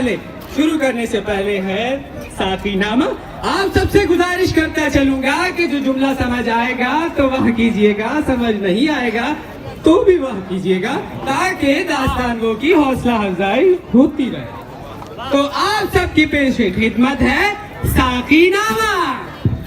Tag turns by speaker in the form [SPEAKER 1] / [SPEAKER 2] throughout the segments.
[SPEAKER 1] پہلے شروع کرنے سے پہلے ہے ساقی نامہ. آپ سب سے گزارش کرتا چلوں گا کہ جو جملہ سمجھ آئے گا تو وہ کیجیے گا, سمجھ نہیں آئے گا تو بھی وہ کیجیے گا, تاکہ داستان وہ کی حوصلہ افزائی ہوتی رہے. تو آپ سب کی پیش خدمت ہے ساقی نامہ.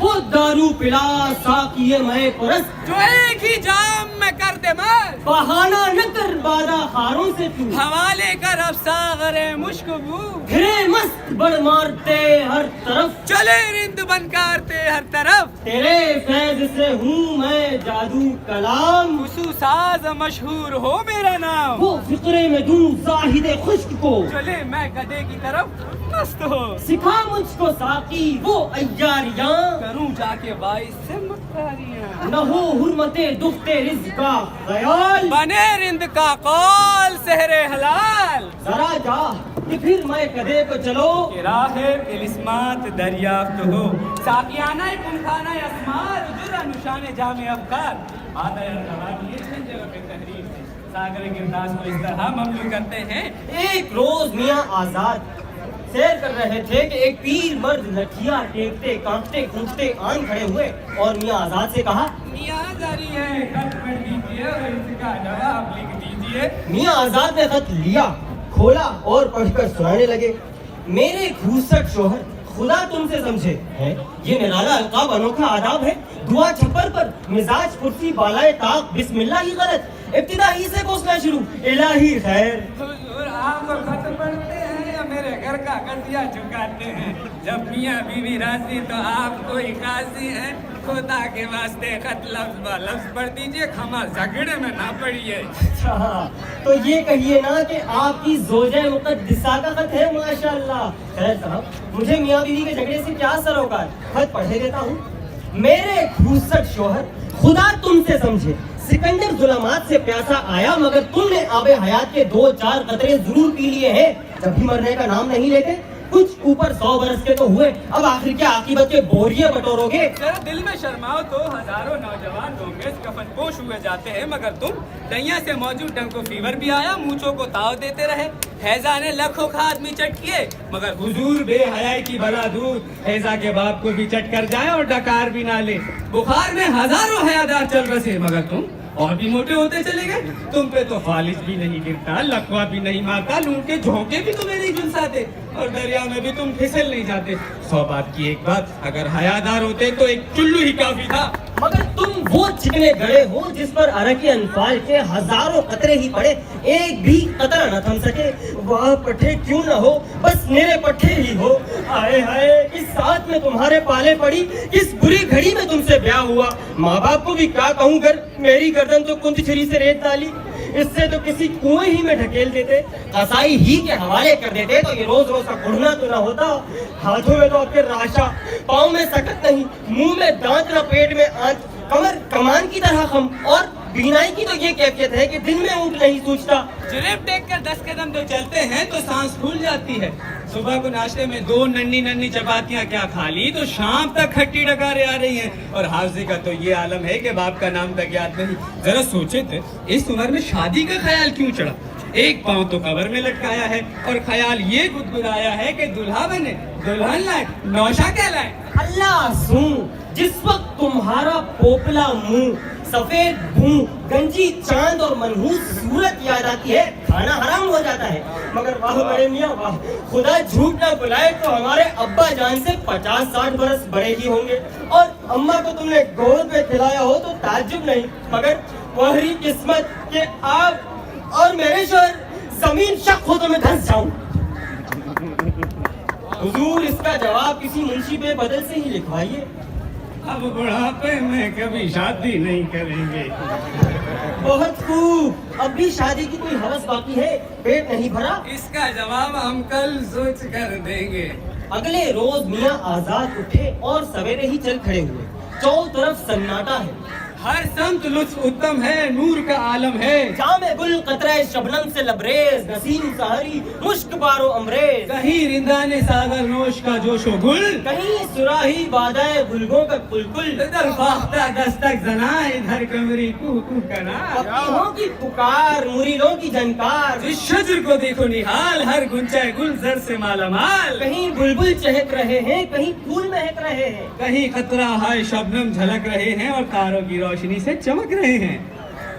[SPEAKER 2] وہ دارو پلا ساقی میں پرست,
[SPEAKER 1] جو ایک ہی جام میں کر دے مست,
[SPEAKER 2] بہانہ نہ کر بادہ خاروں سے تو,
[SPEAKER 1] حوالے کر اب ساغر مشک بو,
[SPEAKER 2] گھرے مست بڑھ مارتے ہر طرف,
[SPEAKER 1] چلے رند بن کارتے ہر طرف,
[SPEAKER 2] تیرے فیض سے ہوں میں جادو کلام,
[SPEAKER 1] خصوصاز مشہور ہو میرا نام,
[SPEAKER 2] وہ فقرے میں دوں زاہد خشک کو,
[SPEAKER 1] چلے میں گدے کی طرف مست ہو,
[SPEAKER 2] سکھا مجھ کو ساقی وہ ایاریاں,
[SPEAKER 1] کروں جا کے باعث سے مکاریاں,
[SPEAKER 2] نہ ہو حرمت دخت رزق کا خیال,
[SPEAKER 1] بنے رند کا قول سحر حلال,
[SPEAKER 2] ذرا جا کہ پھر میں کدے کو چلو,
[SPEAKER 1] کہ راہ طلسمات دریافت ہو, ساقیانہ کنخانہ اسمار, جرا نشان جامع افکار, آدھا ارتباط یہ جھنجر پہ تحریر سے ساگر گرداس کو اس طرح مملو کرتے ہیں.
[SPEAKER 2] ایک روز میاں آزاد سیر کر رہے تھے کہ ایک پیر مرد لٹھیا ٹیکتے کانپتے کھوجتے آن کھڑے ہوئے اور میاں آزاد سے کہا,
[SPEAKER 1] میاں جاری ہے خط پڑھ دیجیے اور اس کا جواب لکھ دیجیے.
[SPEAKER 2] میاں آزاد نے خط لیا, کھولا اور پڑھ کر سنانے لگے. میرے گھوسٹ شوہر خدا تم سے سمجھے ہے, یہ نرالا القاب انوکھا آداب ہے, دعا چھپر پر مزاج کرسی بالائے طاق, بسم اللہ ہی غلط, ابتدا ہی سے کوسنا شروع, الہی خیر.
[SPEAKER 1] حضور آپ خط پڑھتے ہیں یا میرے گھر کا گٹیا چکاتے ہیں؟ جب میاں بیوی راضی تو آپ کوئی قاضی ہیں, خدا کے واسطے خط لفظ با لفظ پڑھ دیجئے, کھما جھگڑے میں نہ پڑیے.
[SPEAKER 2] اچھا تو یہ کہیے نا کہ آپ کی زوجہ مقدسہ کا خط ہے, ماشاءاللہ. خیر صاحب, مجھے میاں بیوی کے جھگڑے سے کیا سروکار, خط پڑھے دیتا ہوں. میرے گھوسٹ شوہر خدا تم سے سمجھے, سکندر ظلمات سے پیاسا آیا مگر تم نے آب حیات کے 2-4 قطرے ضرور پی لیے ہیں, جب بھی مرنے کا نام نہیں لیتے. کچھ اوپر 100 برس کے تو ہوئے, اب آخر کیا عاقبت کے بوریے بٹورو گے.
[SPEAKER 1] ذرا دل میں شرماؤ تو ہزاروں نوجوان گونگے کفن پوش ہوئے جاتے ہیں, مگر تم دنیا سے موجود ڈنگ کو فیور بھی آیا, مونچھوں کو تاؤ دیتے رہے. حیضہ نے لکھوں کا آدمی چٹ کیے, مگر حضور بے حیائی کی بلا دور, حیضہ کے باپ کو بھی چٹ کر جائے اور ڈکار بھی نہ لے. بخار میں ہزاروں حیادار چل بسے, مگر تم اور بھی موٹے ہوتے چلے گئے. تم پہ تو فالج بھی نہیں گرتا, لقوا بھی نہیں مارتا, لوٹ کے جھونکے بھی تمہیں نہیں جھلساتے, اور دریا میں بھی تم پھسل نہیں جاتے. 100 بات کی ایک بات, اگر حیادار ہوتے تو ایک چلو ہی کافی تھا.
[SPEAKER 2] مگر تم وہ چکنے گڑے ہو جس پر عرق انفال کے ہزاروں قطرے ہی پڑے, ایک بھی قطرہ نہ تھم سکے. واہ پٹھے کیوں نہ ہو, بس میرے پٹھے ہی ہو. آئے ہائے, اس ساتھ میں تمہارے پالے پڑی, اس بری گھڑی میں تم سے بیاہ ہوا. ماں باپ کو بھی کیا کہوں گر, میری گردن تو کند چھری سے ریت ڈالی, اس سے تو کسی کنویں ہی میں ڈھکیل دیتے, قصائی ہی کے حوالے کر دیتے تو یہ روز روز کا گھڑنا تو نہ ہوتا. ہاتھوں میں تو اب راشا, پاؤں میں سکت نہیں, منہ میں دانت نہ, پیٹ میں آنچ, کمر کمان کی طرح خم, اور بینائی کی تو یہ کیفیت ہے کہ دن میں اونٹ نہیں سوچتا.
[SPEAKER 1] جریب ٹیک کر 10 قدم جو چلتے ہیں تو سانس پھول جاتی ہے. صبح کو ناشتے میں 2 ننھی چپاتیاں کیا کھا لی تو شام تک کھٹی ڈکاریں آ رہی ہیں, اور حافظے کا تو یہ عالم ہے کہ باپ کا نام تک یاد نہیں. ذرا سوچے تھے اس عمر میں شادی کا خیال کیوں چڑھا. ایک پاؤں تو قبر میں لٹکایا ہے, اور خیال یہ گدگدایا ہے کہ دلہا بنے, دلہن لائے, نوشا کہلائے.
[SPEAKER 2] اللہ سوں, جس وقت تمہارا پوپلا منہ, سفید بھوں, گنجی چاند اور منحوس صورت یاد آتی ہے, کھانا حرام ہو جاتا ہے. مگر واہ بڑے میاں واہ, خدا جھوٹ نہ بلائے تو ہمارے ابا جان سے 50-60 برس بڑے ہی ہوں گے, اور اماں کو تم نے گود میں کھلایا ہو تو تعجب نہیں. مگر وہی قسمت کہ آپ اور میرے شوہر زمین شق ہو تو میں دھنس جاؤں. حضور اس کا جواب کسی منشی پہ بدل سے ہی لکھوائیے.
[SPEAKER 1] اب بڑھاپے میں کبھی شادی نہیں کریں گے.
[SPEAKER 2] بہت خوب, اب بھی شادی کی کوئی ہوس باقی ہے, پیٹ نہیں بھرا.
[SPEAKER 1] اس کا جواب ہم کل سوچ کر دیں گے.
[SPEAKER 2] اگلے روز میاں آزاد اٹھے اور سویرے ہی چل کھڑے ہوئے. چاروں طرف سناٹا ہے,
[SPEAKER 1] हर संत लुत्फ उत्तम है, नूर का आलम है।
[SPEAKER 2] जामे गुल कतरे शबनम से लबरेज, नसीम सहरी मुश्क बारो अमरेज।
[SPEAKER 1] कहीं रिंदाने सागर नोश का जोशो गुल,
[SPEAKER 2] कहीं सुराही बादाए बुलगों का कुलकुल।
[SPEAKER 1] इधर फाख्ता दस्तक जना, इधर कमरी कू कू कना।
[SPEAKER 2] पक्षियों की पुकार, मुरीदों की झनकार।
[SPEAKER 1] इस शजर को देखो निहाल, हर गुंचाए गुल जर से मालामाल।
[SPEAKER 2] कहीं बुलबुल चहक रहे हैं, कहीं फूल महक रहे हैं।
[SPEAKER 1] कहीं कतरा हाय शबनम झलक रहे हैं और तारों की रोशनी से चमक रहे हैं।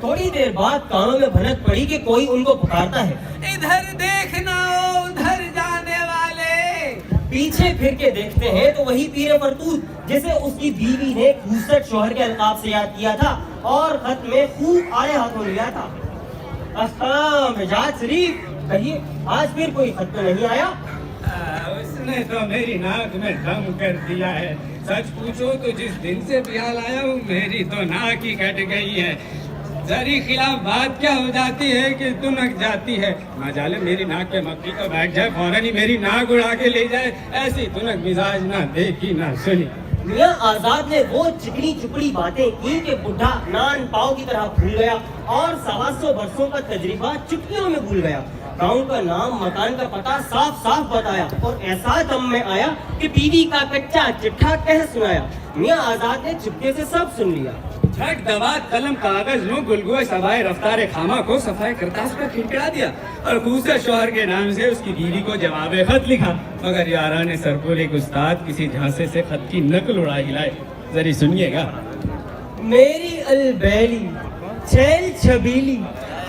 [SPEAKER 2] थोड़ी देर बाद कानों में भनक पड़ी कि कोई उनको पुकारता है।
[SPEAKER 1] इधर देखना उधर जाने वाले।
[SPEAKER 2] पीछे फिर के देखते हैं तो वही पीर फरतूत जिसे उसकी बीवी ने खूबसूरत शोहर के अलकाब से याद किया था और खत में खूब आड़े हाथों लिया था। मिजाज शरीफ, कहिए आज फिर कोई खत तो नहीं आया?
[SPEAKER 1] उसने तो मेरी नाक में दम कर दिया है। सच पूछो तो जिस दिन से बिहाल आया हूँ मेरी तो नाक ही कट गई है। जरी खिलाफ बात क्या हो जाती है कि तुनक जाती है। ना जाले मेरी नाक पे मक्खी तो बैठ जाए, फौरन ही मेरी नाक उड़ा के ले जाए। ऐसी तुनक मिजाज ना देखी ना सुनी।
[SPEAKER 2] मियां आजाद ने वो चिकनी चुपड़ी बातें की कि बुढ़ा नान पाव की तरह भूल गया और 125 बरसों का तजर्बा चुटकियों में भूल गया। गांव का नाम, मकान का पता साफ साफ बताया और ऐसा दम में आया कि बीवी का कच्चा चिट्ठा कह सुनाया। मियां आजाद ने चुपके से सब सुन लिया।
[SPEAKER 1] झट दवात कलम कागज नो गुलगुए सवाए रफ्तार खामा को सफाई करतास पर खिड़खिड़ा दिया और खूबसूरत शोहर के नाम से उसकी बीवी को जवाब खत लिखा। मगर यारा ने सरपुर एक उस्ताद किसी झांसे से खत की नकल उड़ा हिलाए। जरी सुनिएगा।
[SPEAKER 2] मेरी अलबैली छैल छबीली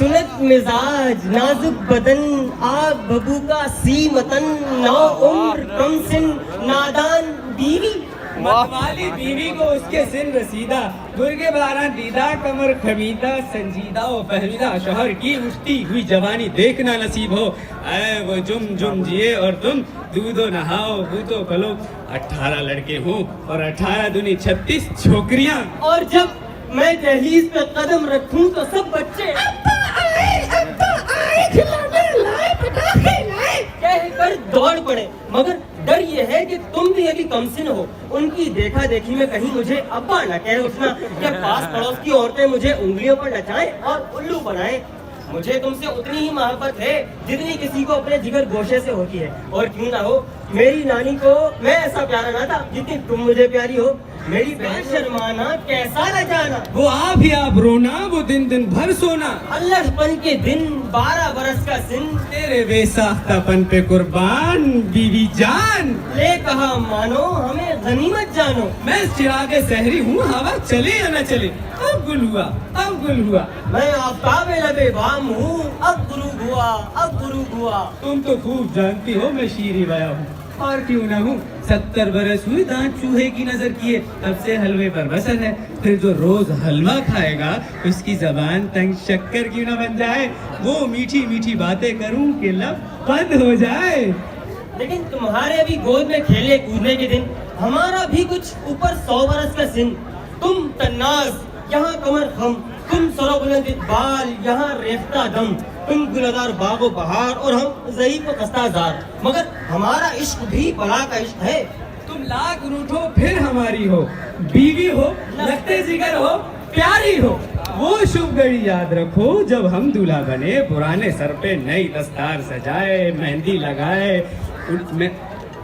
[SPEAKER 2] तुलक मिजाज नाजुक बदन आग बबू का सी मतन नौ उम्र कम सिन नादान बीवी।
[SPEAKER 1] मतवाली बीवी को उसके सिन रसीदा दुर्गे बारा दीदा कमर खमीदा संजीदा और फहमीदा शोहर की उठती हुई जवानी देखना नसीब हो। ऐ वो जुम जुम जिए और तुम दूधो नहाओ बूतो पलो। 18 लड़के हों और 18 दूनी 36 छोकरियां।
[SPEAKER 2] और जब मैं दहलीज पे कदम रखूं तो सब बच्चे कहकर दौड़ पड़े। मगर डर ये है कि तुम भी अभी कमसिन हो। उनकी देखा देखी में कहीं मुझे अब्बा न कह उठना या पास पड़ोस की औरतें मुझे उंगलियों पर नचाएं और उल्लू बनाएं। मुझे तुमसे उतनी ही मोहब्बत है जितनी किसी को अपने जिगर गोशे से होती है। और क्यों ना हो, मेरी नानी को मैं ऐसा प्यारा ना था जितनी तुम मुझे प्यारी हो। मेरी बहन शर्माना कैसा न जाना,
[SPEAKER 1] वो आप ही आप रोना, वो दिन दिन भर सोना।
[SPEAKER 2] अल्लाहपन के दिन 12 बरस का सिन,
[SPEAKER 1] तेरे बेसाख्तापन पे कुर्बान बीवी जान।
[SPEAKER 2] ले कहा मानो हमें गनीमत जानो।
[SPEAKER 1] मैं चिरागे सहरी हूँ, हवा चले या न चले। अब गुल हुआ, अब गुल हुआ।
[SPEAKER 2] मैं आफ्ताबे लबे बाम हूँ, अब गुरूब हुआ, अब गुरूब हुआ।
[SPEAKER 1] तुम तो खूब जानती हो मैं शीरी वाया हूँ और क्यों ना हूँ। 70 बरस हुए दांत चूहे की नजर किए, तब से हलवे पर बसर है। फिर जो रोज हलवा खाएगा उसकी जबान तंग शक्कर क्यों ना बन जाए। वो मीठी मीठी बातें करूं कि लब बंद हो जाए।
[SPEAKER 2] लेकिन तुम्हारे भी गोद में खेले कूदने के दिन, हमारा भी कुछ ऊपर 100 बरस का सिन। तुम तन्नाज, यहाँ कमर खम, तुम सरोबुलंद इकबाल, यहाँ रेफ्ता दम। तुम गुलजार बागो बहार और हम ज़ईफ़ व खस्ताजार। मगर हमारा इश्क भी बला का इश्क है।
[SPEAKER 1] तुम लाख रूठो फिर हमारी हो, बीवी हो, लगते जिगर हो, प्यारी हो। वो शुभ घड़ी याद रखो जब हम दूल्हा बने, पुराने सर पे नई दस्तार सजाए, मेहंदी लगाए,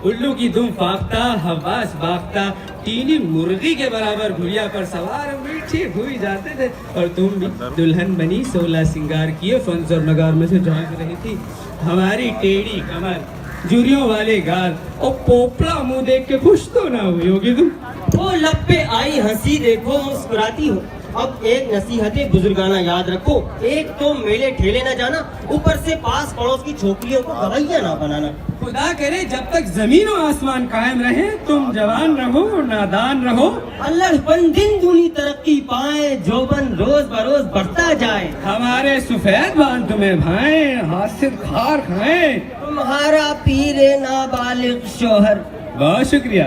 [SPEAKER 1] उल्लू की दुम फाख्ता, हवास बाख्ता, टीनी मुर्गी के बराबर घुड़िया पर सवार मीठी हुई जाते थे। और तुम भी दुल्हन बनी, 16 सिंगार किए, फंस और नगार में से झांक रही थी। हमारी टेढ़ी कमर, जुरियों वाले गाल और पोपला मुंह देख के खुश तो ना हुई होगी तुम।
[SPEAKER 2] वो लब पे आई हंसी देखो मुस्कुराती हो। अब एक नसीहत बुजुर्गाना याद रखो, एक तो मेले ठेले न जाना, ऊपर से पास पड़ोस की छोकरियों को गवैया ना बनाना।
[SPEAKER 1] खुदा करे जब तक जमीन और आसमान कायम रहे, तुम जवान रहो नादान रहो।
[SPEAKER 2] अल्लाहपन दिन दूनी तरक्की पाए, जोबन रोज बरोज बढ़ता जाए।
[SPEAKER 1] हमारे सफेद बाल तुम्हें भाए, हासिल खार खाएं।
[SPEAKER 2] तुम्हारा पीरे नाबालिग शोहर।
[SPEAKER 1] बहुत शुक्रिया।